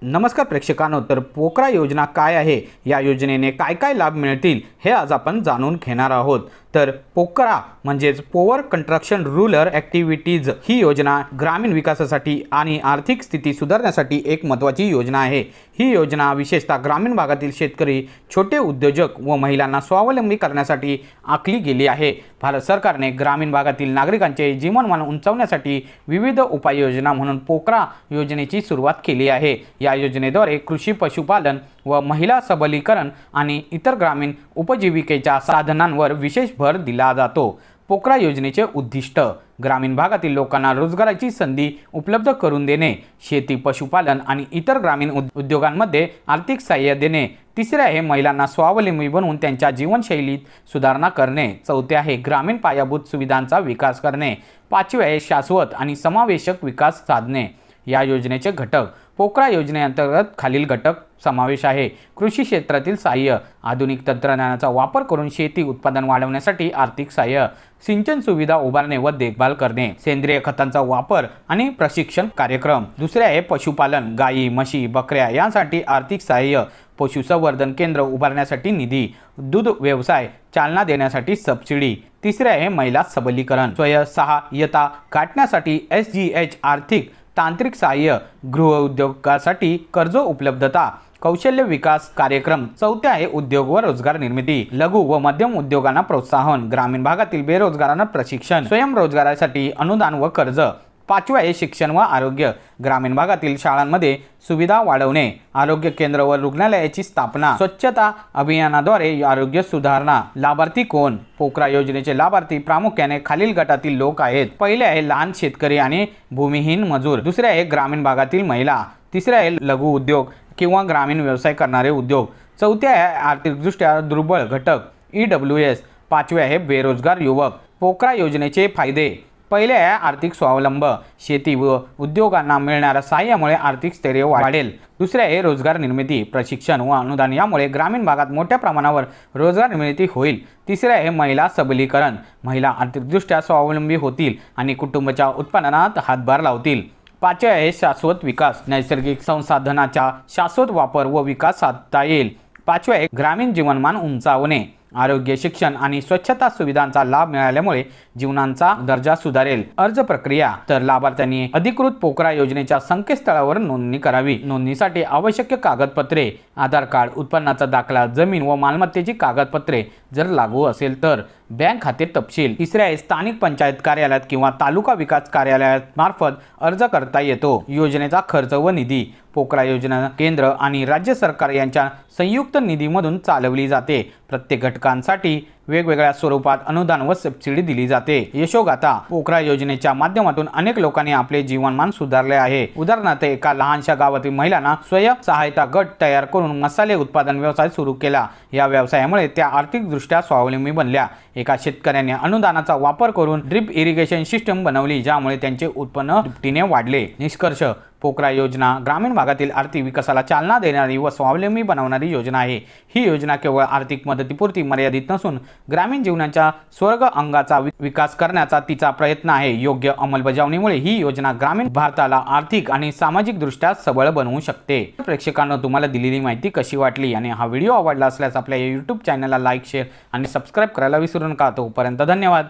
नमस्कार प्रेक्षकांनो, तर पोकरा योजना काय आहे, या योजनेने काय काय लाभ मिळतील हे आज आपण जाणून घेणार आहोत। तर पोकरा म्हणजेच पॉवर कंस्ट्रक्शन रूरल ॲक्टिव्हिटीज ही योजना ग्रामीण विकासासाठी आणि आर्थिक स्थिती सुधारण्यासाठी एक महत्त्वाची योजना आहे। ही योजना विशेषतः ग्रामीण भागातील शेतकरी, छोटे उद्योजक व महिलांना स्वावलंबी करण्यासाठी आखली गेली आहे। भारत सरकारने ग्रामीण भागातील नागरिकांचे जीवनमान उंचावण्यासाठी विविध उपाययोजना म्हणून पोकरा योजनेची सुरुवात केली आहे। या योजनेद्वारे कृषी, पशुपालन व महिला सबलीकरण आणि इतर ग्रामीण उपजीविकेच्या साधनांवर विशेष भर दिला जातो। पोकरा योजनेचे उद्दिष्ट ग्रामीण भागातील लोकांना रोजगाराची संधी उपलब्ध करून देणे, शेती, पशुपालन आणि इतर ग्रामीण उद्योगांमध्ये आर्थिक सहाय्य देणे। तिसरे आहे महिलांना स्वावलंबी बनवून त्यांच्या जीवनशैलीत सुधारणा करणे। चौथे आहे ग्रामीण पायाभूत सुविधांचा विकास करणे। पाचवे आहे शाश्वत आणि समावेशक विकास साधणे। या योजनेचे घटक पोकरा योजनेअंतर्गत खालील घटक समावेश आहे। कृषी क्षेत्रातील सहाय्य, आधुनिक तंत्रज्ञानाचा वापर करून शेती उत्पादन वाढवण्यासाठी आर्थिक सहाय्य, सिंचन सुविधा उभारणे व देखभाल करणे, सेंद्रिय खतांचा वापर आणि प्रशिक्षण कार्यक्रम। दुसरे आहे पशुपालन, गायी, म्हशी, बकऱ्या यांसाठी आर्थिक सहाय्य, पशुसंवर्धन केंद्र उभारण्यासाठी निधी, दूध व्यवसाय चालना देण्यासाठी सबसिडी। तिसरे आहे महिला सबलीकरण, स्वयंसहाय्यता गाठण्यासाठी SGH आर्थिक तांत्रिक सहाय्य, गृह उद्योगासाठी कर्ज उपलब्धता, कौशल्य विकास कार्यक्रम। चौथे आहे उद्योग व रोजगार निर्मिती, लघु व मध्यम उद्योगांना प्रोत्साहन, ग्रामीण भागातील बेरोजगारांना प्रशिक्षण, स्वयंरोजगारासाठी अनुदान व कर्ज। पाचवे आहे शिक्षण व आरोग्य, ग्रामीण भागातील शाळांमध्ये सुविधा वाढवणे, आरोग्य केंद्र व रुग्णालयाची स्थापना, स्वच्छता अभियानाद्वारे आरोग्य सुधारणा। लाभार्थी कोण? पोकरा योजनेचे लाभार्थी प्रामुख्याने खालील गटातील लोक आहेत। पहिले आहे लहान शेतकरी आणि भूमिहीन मजूर, दुसरे आहे ग्रामीण भागातील महिला, तिसरे आहे लघु उद्योग किंवा ग्रामीण व्यवसाय करणारे उद्योग, चौथे आहे आर्थिकदृष्ट्या दुर्बल घटक EWS, पाचवे आहे बेरोजगार युवक। पोकरा योजनेचे फायदे: पहिले आहे आर्थिक स्वावलंब, शेती व उद्योगांना मिळणाऱ्या सहाय्यामुळे आर्थिक स्थैर्य वाढेल। दुसरे आहे रोजगार निर्मिती, प्रशिक्षण व अनुदान यामुळे ग्रामीण भागात मोठ्या प्रमाणावर रोजगार निर्मिती होईल। तिसरे आहे महिला सबलीकरण, महिला आर्थिकदृष्ट्या स्वावलंबी होतील आणि कुटुंबाच्या उत्पन्नात हातभार लावतील। पाचवे आहे शाश्वत विकास, नैसर्गिक संसाधनाचा शाश्वत वापर व विकास साधता येईल। पाचवे आहे ग्रामीण जीवनमान उंचावणे, आरोग्य, शिक्षण आणि स्वच्छता सुविधांचा लाभ मिळाल्यामुळे जीवनाचा दर्जा सुधारेल। अर्ज प्रक्रिया: तर लाभार्थ्यांनी अधिकृत पोकरा योजनेच्या संकेतस्थळावर नोंदणी करावी। नोंदणीसाठी आवश्यक कागदपत्रे: आधार कार्ड, उत्पन्नाचा दाखला, जमीन व मालमत्तेची कागदपत्रे जर लागू असेल तर, बँक खाते तपशील। तिसरे आहे स्थानिक पंचायत कार्यालयात किंवा तालुका विकास कार्यालयात मार्फत अर्ज करता येतो। योजनेचा खर्च व निधी: पोकरा योजना केंद्र आणि राज्य सरकार यांच्या संयुक्त निधीमधून चालवली जाते। प्रत्येक घटकांसाठी वेगवेगळ्या स्वरूपात अनुदान व सबसिडी दिली जाते। यशोगाथा: पोकरा योजनेच्या माध्यमातून अनेक लोकांनी आपले जीवनमान सुधारले आहे। उदाहरणार्थ, एका लहानशा गावातील महिलांना स्वयंसहायता गट तयार करून मसाले उत्पादन व्यवसाय सुरू केला। या व्यवसायामुळे त्या आर्थिकदृष्ट्या स्वावलंबी बनल्या। एका शेतकऱ्याने अनुदानाचा वापर करून ड्रिप इरिगेशन सिस्टम बनवली, ज्यामुळे त्यांचे उत्पन्न दुपटीने वाढले। निष्कर्ष: पोकरा योजना ग्रामीण भागातील आर्थिक विकासाला चालना देणारी व स्वावलंबी बनवणारी योजना आहे। ही योजना केवळ आर्थिक मदतीपुरती मर्यादित नसून ग्रामीण जीवनाच्या स्वर्ग अंगाचा विकास करण्याचा तिचा प्रयत्न आहे। योग्य अंमलबजावणीमुळे ही योजना ग्रामीण भारताला आर्थिक आणि सामाजिक दृष्ट्या सबळ बनवू शकते। प्रेक्षकांनो, तुम्हाला दिलेली माहिती कशी वाटली आणि हा व्हिडिओ आवडला असल्यास आपल्या YouTube चॅनलला लाईक, शेअर आणि सबस्क्राईब करायला विसरू नका। तोपर्यंत धन्यवाद।